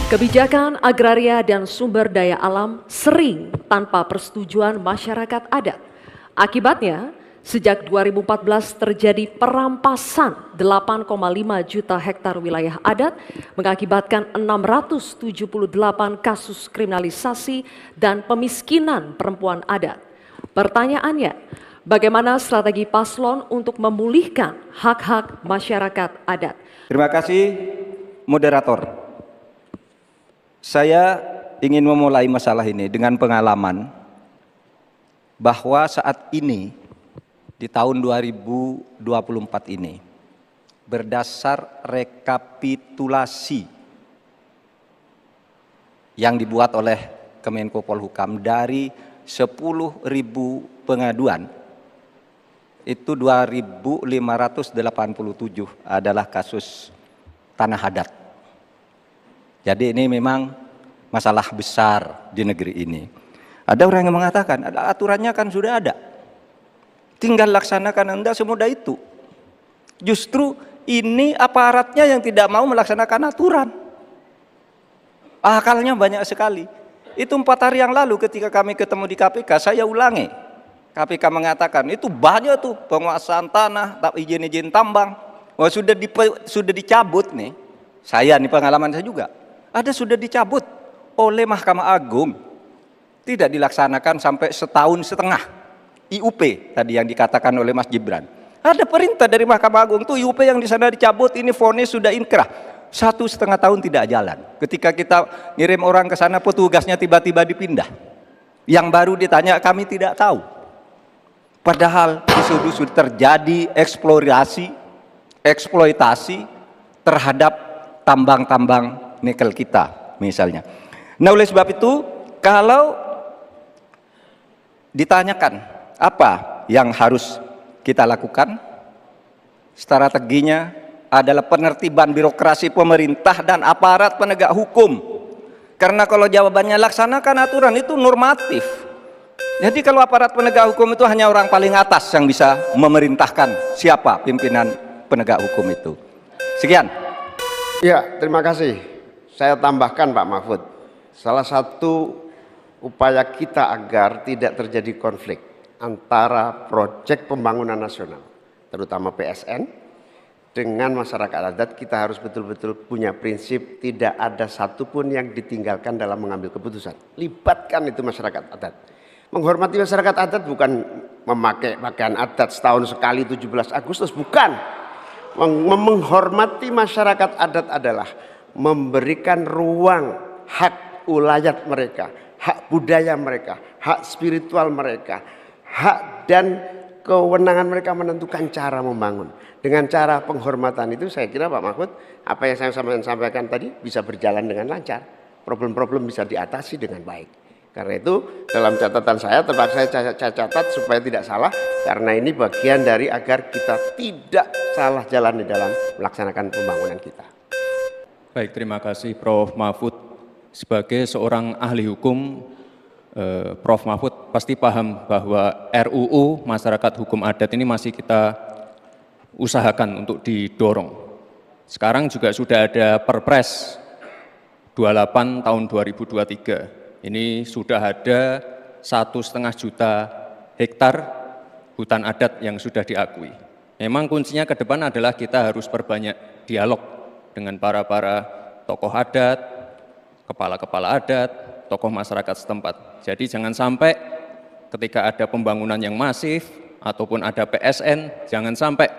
Kebijakan agraria dan sumber daya alam sering tanpa persetujuan masyarakat adat. Akibatnya, sejak 2014 terjadi perampasan 8,5 juta hektar wilayah adat, mengakibatkan 678 kasus kriminalisasi dan pemiskinan perempuan adat. Pertanyaannya, bagaimana strategi paslon untuk memulihkan hak-hak masyarakat adat? Terima kasih, moderator. Saya ingin memulai masalah ini dengan pengalaman bahwa saat ini di tahun 2024 ini berdasar rekapitulasi yang dibuat oleh Kemenko Polhukam dari 10.000 pengaduan itu 2.587 adalah kasus tanah adat. Jadi ini memang masalah besar di negeri ini. Ada orang yang mengatakan, ada aturannya kan sudah ada. Tinggal laksanakan, Anda semudah itu. Justru ini aparatnya yang tidak mau melaksanakan aturan. Akalnya banyak sekali. Itu 4 hari yang lalu ketika kami ketemu di KPK, saya ulangi. KPK mengatakan, itu banyak tuh penguasaan tanah, izin-izin tambang. Wah, sudah dicabut nih. Saya nih pengalaman saya juga. Ada sudah dicabut oleh Mahkamah Agung, tidak dilaksanakan sampai 1,5 tahun. IUP tadi yang dikatakan oleh Mas Gibran. Ada perintah dari Mahkamah Agung tuh IUP yang di sana dicabut, ini vonis sudah inkrah. 1,5 tahun tidak jalan. Ketika kita ngirim orang ke sana, petugasnya tiba-tiba dipindah. Yang baru ditanya, kami tidak tahu. Padahal sudah terjadi eksploitasi terhadap tambang-tambang nikel kita misalnya. Nah, oleh sebab itu kalau ditanyakan apa yang harus kita lakukan, strateginya adalah penertiban birokrasi pemerintah dan aparat penegak hukum. Karena kalau jawabannya laksanakan aturan itu normatif. Jadi kalau aparat penegak hukum itu hanya orang paling atas yang bisa memerintahkan siapa pimpinan penegak hukum itu. Sekian. Ya, terima kasih. Saya tambahkan Pak Mahfud, salah satu upaya kita agar tidak terjadi konflik antara proyek pembangunan nasional, terutama PSN, dengan masyarakat adat, kita harus betul-betul punya prinsip tidak ada satupun yang ditinggalkan dalam mengambil keputusan. Libatkan itu masyarakat adat. Menghormati masyarakat adat bukan memakai pakaian adat setahun sekali 17 Agustus, bukan. Menghormati masyarakat adat adalah memberikan ruang hak ulayat mereka, hak budaya mereka, hak spiritual mereka, hak dan kewenangan mereka menentukan cara membangun. Dengan cara penghormatan itu saya kira Pak Mahfud, apa yang saya sampaikan tadi bisa berjalan dengan lancar. Problem-problem bisa diatasi dengan baik. Karena itu dalam catatan saya terpaksa saya catat supaya tidak salah, karena ini bagian dari agar kita tidak salah jalan di dalam melaksanakan pembangunan kita. Baik, terima kasih Prof. Mahfud. Sebagai seorang ahli hukum, Prof. Mahfud pasti paham bahwa RUU Masyarakat Hukum Adat ini masih kita usahakan untuk didorong. Sekarang juga sudah ada Perpres 28 tahun 2023. Ini sudah ada 1,5 juta hektar hutan adat yang sudah diakui. Memang kuncinya ke depan adalah kita harus perbanyak dialog dengan para tokoh adat, kepala-kepala adat, tokoh masyarakat setempat. Jadi jangan sampai ketika ada pembangunan yang masif ataupun ada PSN, jangan sampai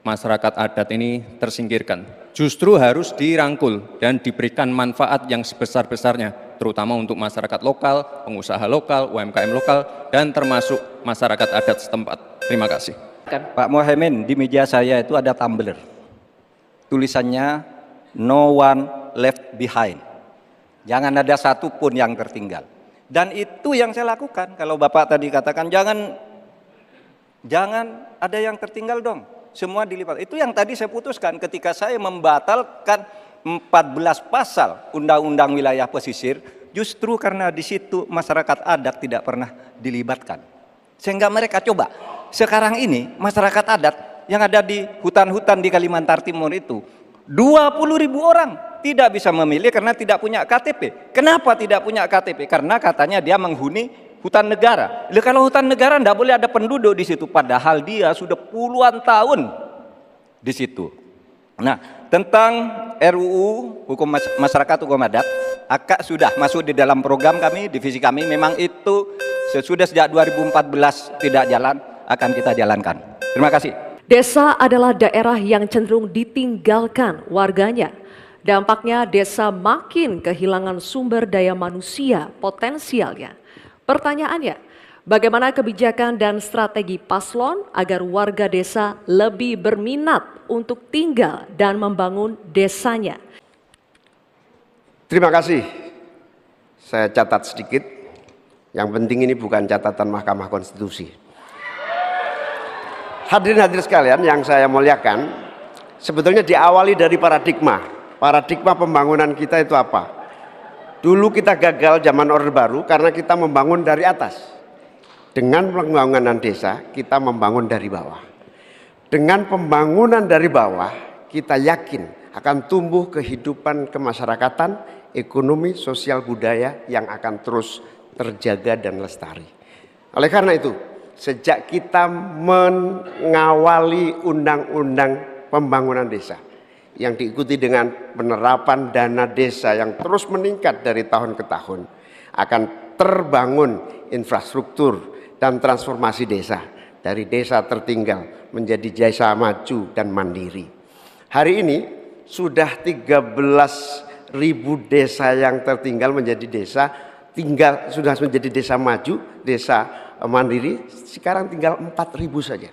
masyarakat adat ini tersingkirkan. Justru harus dirangkul dan diberikan manfaat yang sebesar-besarnya, terutama untuk masyarakat lokal, pengusaha lokal, UMKM lokal, dan termasuk masyarakat adat setempat. Terima kasih. Pak Mohaimin, di meja saya itu ada tumbler. Tulisannya no one left behind. Jangan ada satupun yang tertinggal. Dan itu yang saya lakukan. Kalau Bapak tadi katakan jangan ada yang tertinggal dong. Semua dilipat. Itu yang tadi saya putuskan ketika saya membatalkan 14 pasal Undang-Undang Wilayah Pesisir, justru karena di situ masyarakat adat tidak pernah dilibatkan. Sehingga mereka coba. Sekarang ini masyarakat adat yang ada di hutan-hutan di Kalimantan Timur itu 20.000 orang tidak bisa memilih karena tidak punya KTP. Kenapa tidak punya KTP? Karena katanya dia menghuni hutan negara. Kalau hutan negara tidak boleh ada penduduk di situ, padahal dia sudah puluhan tahun di situ. Nah, tentang RUU Hukum Masyarakat Hukum Adat, AKA sudah masuk di dalam program kami, divisi kami. Memang itu sesudah sejak 2014 tidak jalan, akan kita jalankan. Terima kasih. Desa adalah daerah yang cenderung ditinggalkan warganya. Dampaknya desa makin kehilangan sumber daya manusia potensialnya. Pertanyaannya, bagaimana kebijakan dan strategi paslon agar warga desa lebih berminat untuk tinggal dan membangun desanya? Terima kasih. Saya catat sedikit. Yang penting ini bukan catatan Mahkamah Konstitusi. Hadirin sekalian yang saya muliakan, sebetulnya diawali dari paradigma. Paradigma pembangunan kita itu apa? Dulu kita gagal zaman Orde Baru karena kita membangun dari atas. Dengan pembangunan desa, kita membangun dari bawah. Dengan pembangunan dari bawah, kita yakin akan tumbuh kehidupan kemasyarakatan, ekonomi, sosial, budaya yang akan terus terjaga dan lestari. Oleh karena itu, sejak kita mengawali undang-undang pembangunan desa yang diikuti dengan penerapan dana desa yang terus meningkat dari tahun ke tahun, akan terbangun infrastruktur dan transformasi desa dari desa tertinggal menjadi desa maju dan mandiri. Hari ini sudah 13.000 desa yang tertinggal menjadi desa tinggal, sudah menjadi desa maju, desa mandiri, sekarang tinggal 4.000 saja.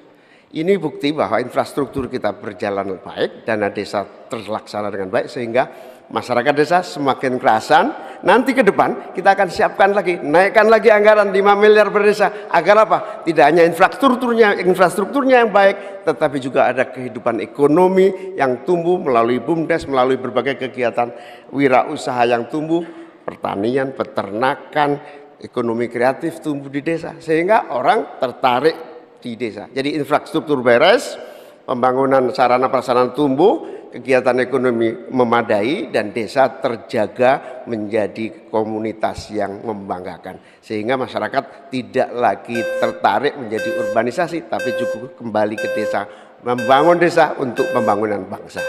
Ini bukti bahwa infrastruktur kita berjalan baik, dana desa terlaksana dengan baik, sehingga masyarakat desa semakin kerasan. Nanti ke depan kita akan siapkan lagi, naikkan lagi anggaran 5 miliar per desa. Agar apa? Tidak hanya infrastrukturnya yang baik, tetapi juga ada kehidupan ekonomi yang tumbuh melalui BUMDes, melalui berbagai kegiatan wirausaha yang tumbuh, pertanian, peternakan, ekonomi kreatif tumbuh di desa, sehingga orang tertarik di desa. Jadi infrastruktur beres, pembangunan sarana prasarana tumbuh, kegiatan ekonomi memadai, dan desa terjaga menjadi komunitas yang membanggakan. Sehingga masyarakat tidak lagi tertarik menjadi urbanisasi, tapi juga kembali ke desa, membangun desa untuk pembangunan bangsa.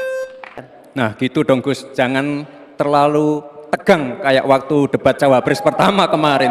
Nah gitu dong Gus, jangan terlalu tegang kayak waktu debat Cawapres pertama kemarin.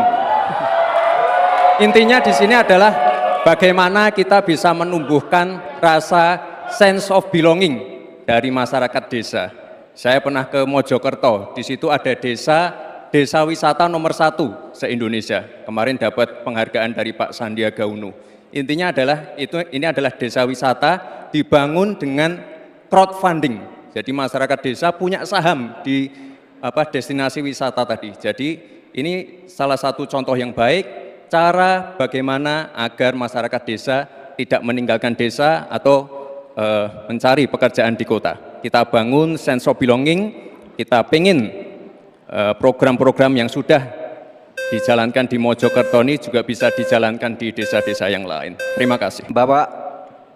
Intinya di sini adalah bagaimana kita bisa menumbuhkan rasa sense of belonging dari masyarakat desa. Saya pernah ke Mojokerto, di situ ada desa wisata nomor 1 se-Indonesia. Kemarin dapat penghargaan dari Pak Sandiaga Uno. Intinya adalah ini adalah desa wisata dibangun dengan crowdfunding. Jadi masyarakat desa punya saham di destinasi wisata tadi. Jadi ini salah satu contoh yang baik, cara bagaimana agar masyarakat desa tidak meninggalkan desa atau mencari pekerjaan di kota. Kita bangun sense of belonging, kita pengen program-program yang sudah dijalankan di Mojokerto ini juga bisa dijalankan di desa-desa yang lain. Terima kasih. Bapak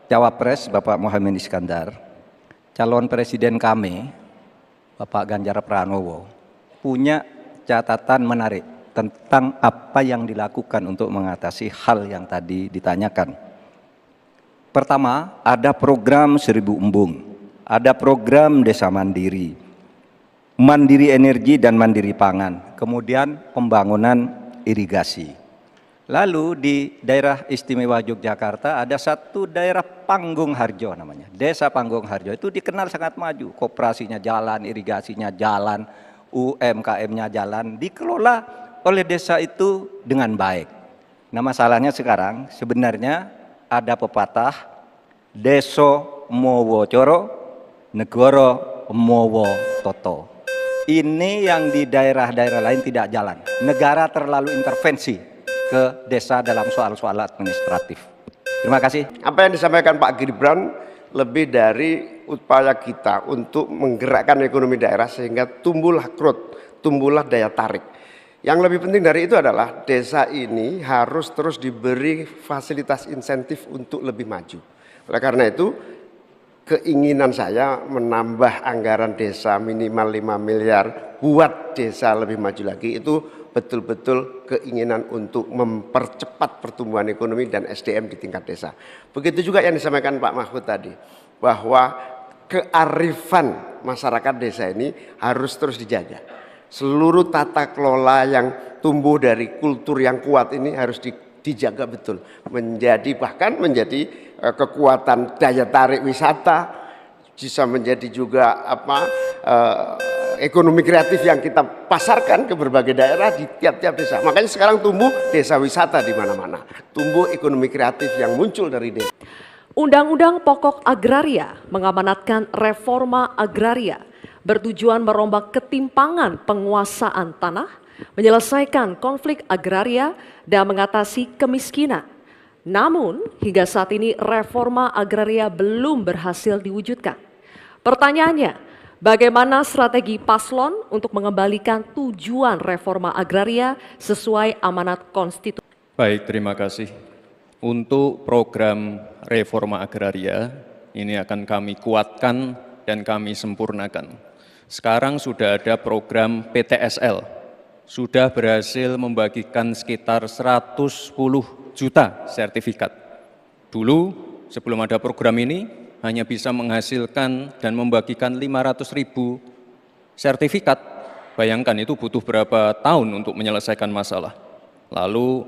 Cawapres, Bapak Muhaimin Iskandar, calon presiden kami, Bapak Ganjar Pranowo, punya catatan menarik tentang apa yang dilakukan untuk mengatasi hal yang tadi ditanyakan. Pertama, ada program 1000 embung, ada program desa mandiri, mandiri energi dan mandiri pangan, kemudian pembangunan irigasi. Lalu di daerah istimewa Yogyakarta ada satu daerah Panggung Harjo namanya, desa Panggung Harjo, itu dikenal sangat maju, koperasinya jalan, irigasinya jalan, UMKM-nya jalan, dikelola oleh desa itu dengan baik. Nah masalahnya sekarang sebenarnya ada pepatah deso mowo coro, negoro mowo toto. Ini yang di daerah-daerah lain tidak jalan. Negara terlalu intervensi ke desa dalam soal-soal administratif. Terima kasih. Apa yang disampaikan Pak Gibran lebih dari upaya kita untuk menggerakkan ekonomi daerah sehingga tumbuhlah growth, tumbuhlah daya tarik. Yang lebih penting dari itu adalah desa ini harus terus diberi fasilitas insentif untuk lebih maju. Oleh karena itu, keinginan saya menambah anggaran desa minimal 5 miliar buat desa lebih maju lagi, itu betul-betul keinginan untuk mempercepat pertumbuhan ekonomi dan SDM di tingkat desa. Begitu juga yang disampaikan Pak Mahfud tadi, bahwa kearifan masyarakat desa ini harus terus dijaga. Seluruh tata kelola yang tumbuh dari kultur yang kuat ini harus dijaga betul, bahkan menjadi kekuatan daya tarik wisata, bisa menjadi juga ekonomi kreatif yang kita pasarkan ke berbagai daerah di tiap-tiap desa. Makanya sekarang tumbuh desa wisata di mana-mana, tumbuh ekonomi kreatif yang muncul dari desa. Undang-Undang Pokok Agraria mengamanatkan reforma agraria bertujuan merombak ketimpangan penguasaan tanah, menyelesaikan konflik agraria, dan mengatasi kemiskinan. Namun, hingga saat ini reforma agraria belum berhasil diwujudkan. Pertanyaannya, bagaimana strategi paslon untuk mengembalikan tujuan reforma agraria sesuai amanat konstitusi? Baik, terima kasih. Untuk program reforma agraria, ini akan kami kuatkan dan kami sempurnakan. Sekarang sudah ada program PTSL, sudah berhasil membagikan sekitar 110 juta sertifikat. Dulu sebelum ada program ini hanya bisa menghasilkan dan membagikan 500.000 sertifikat. Bayangkan itu butuh berapa tahun untuk menyelesaikan masalah. Lalu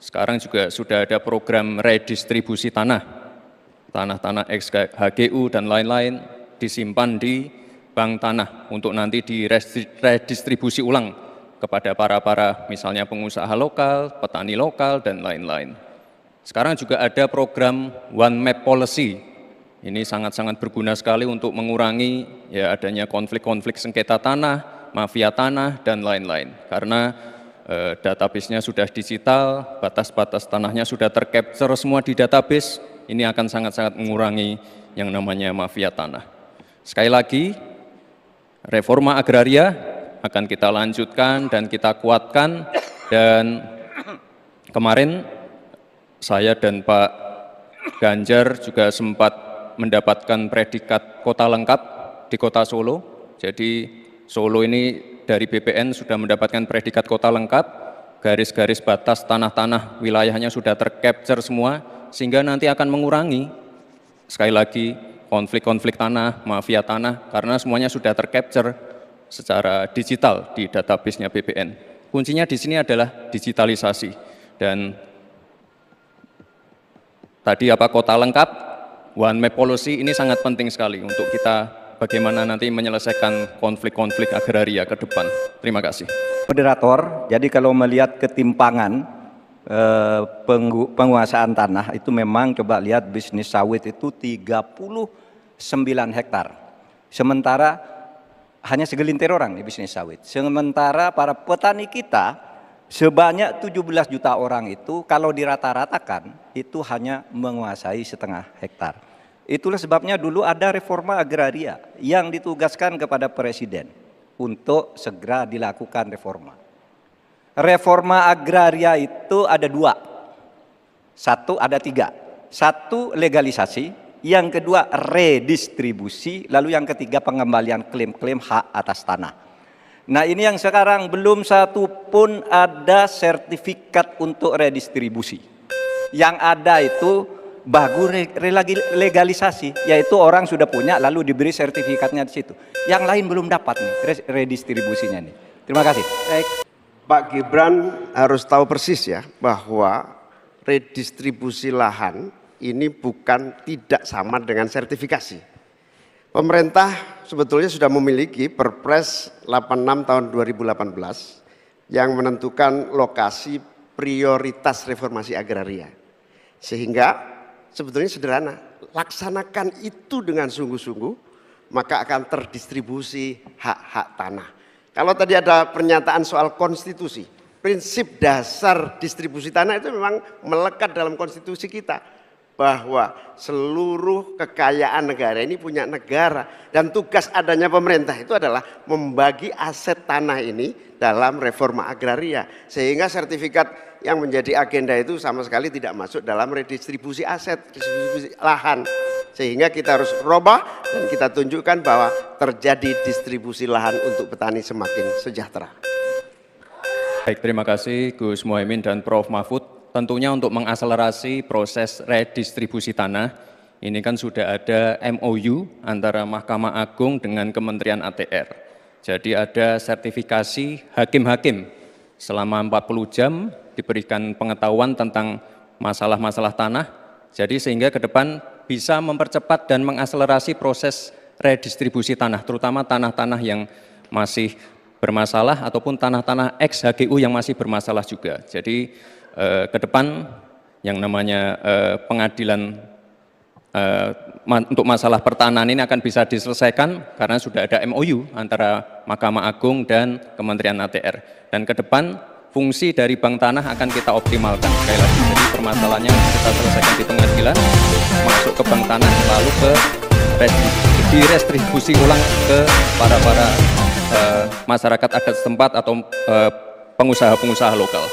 sekarang juga sudah ada program redistribusi tanah-tanah ex-HGU dan lain-lain disimpan di bank tanah untuk nanti diredistribusi ulang kepada para misalnya pengusaha lokal, petani lokal, dan lain-lain. Sekarang juga ada program One Map Policy. Ini sangat-sangat berguna sekali untuk mengurangi adanya konflik-konflik sengketa tanah, mafia tanah, dan lain-lain. Karena database-nya sudah digital, batas-batas tanahnya sudah tercapture semua di database, ini akan sangat-sangat mengurangi yang namanya mafia tanah. Sekali lagi, reforma agraria akan kita lanjutkan dan kita kuatkan, dan kemarin saya dan Pak Ganjar juga sempat mendapatkan predikat kota lengkap di kota Solo. Jadi Solo ini dari BPN sudah mendapatkan predikat kota lengkap, garis-garis batas tanah-tanah wilayahnya sudah tercapture semua, sehingga nanti akan mengurangi sekali lagi konflik-konflik tanah, mafia tanah, karena semuanya sudah tercapture secara digital di database-nya BPN. Kuncinya di sini adalah digitalisasi. Dan tadi kota lengkap, One Map Policy ini sangat penting sekali untuk kita bagaimana nanti menyelesaikan konflik-konflik agraria ke depan. Terima kasih. Moderator, jadi kalau melihat ketimpangan penguasaan tanah itu memang coba lihat bisnis sawit itu 39 hektar. Sementara hanya segelintir orang di bisnis sawit. Sementara para petani kita sebanyak 17 juta orang itu kalau dirata-ratakan itu hanya menguasai setengah hektar. Itulah sebabnya dulu ada reforma agraria yang ditugaskan kepada Presiden untuk segera dilakukan reforma. Reforma agraria itu ada dua. Ada tiga. Satu legalisasi, yang kedua redistribusi, lalu yang ketiga pengembalian klaim-klaim hak atas tanah. Nah ini yang sekarang belum satu pun ada sertifikat untuk redistribusi. Yang ada itu bagus legalisasi, yaitu orang sudah punya lalu diberi sertifikatnya di situ. Yang lain belum dapat nih redistribusinya nih. Terima kasih. Pak Gibran harus tahu persis ya bahwa redistribusi lahan ini tidak sama dengan sertifikasi. Pemerintah sebetulnya sudah memiliki Perpres 86 tahun 2018 yang menentukan lokasi prioritas reformasi agraria. Sehingga sebetulnya sederhana, laksanakan itu dengan sungguh-sungguh, maka akan terdistribusi hak-hak tanah. Kalau tadi ada pernyataan soal konstitusi, prinsip dasar distribusi tanah itu memang melekat dalam konstitusi kita, bahwa seluruh kekayaan negara ini punya negara, dan tugas adanya pemerintah itu adalah membagi aset tanah ini dalam reforma agraria, sehingga sertifikat yang menjadi agenda itu sama sekali tidak masuk dalam redistribusi aset, distribusi lahan. Sehingga kita harus robah dan kita tunjukkan bahwa terjadi distribusi lahan untuk petani semakin sejahtera. Baik, terima kasih Gus Muhaimin dan Prof. Mahfud. Tentunya untuk mengakselerasi proses redistribusi tanah, ini kan sudah ada MOU antara Mahkamah Agung dengan Kementerian ATR. Jadi ada sertifikasi hakim-hakim selama 40 jam diberikan pengetahuan tentang masalah-masalah tanah. Jadi sehingga ke depan bisa mempercepat dan mengakselerasi proses redistribusi tanah, terutama tanah-tanah yang masih bermasalah ataupun tanah-tanah ex-HGU yang masih bermasalah juga. Jadi ke depan yang namanya pengadilan untuk masalah pertanahan ini akan bisa diselesaikan karena sudah ada MOU antara Mahkamah Agung dan Kementerian ATR. Dan ke depan fungsi dari bank tanah akan kita optimalkan. Sekali lagi, jadi permasalahannya kita selesaikan di pengadilan, masuk ke bank tanah, lalu ke direstribusi ulang ke para masyarakat adat setempat atau pengusaha-pengusaha lokal.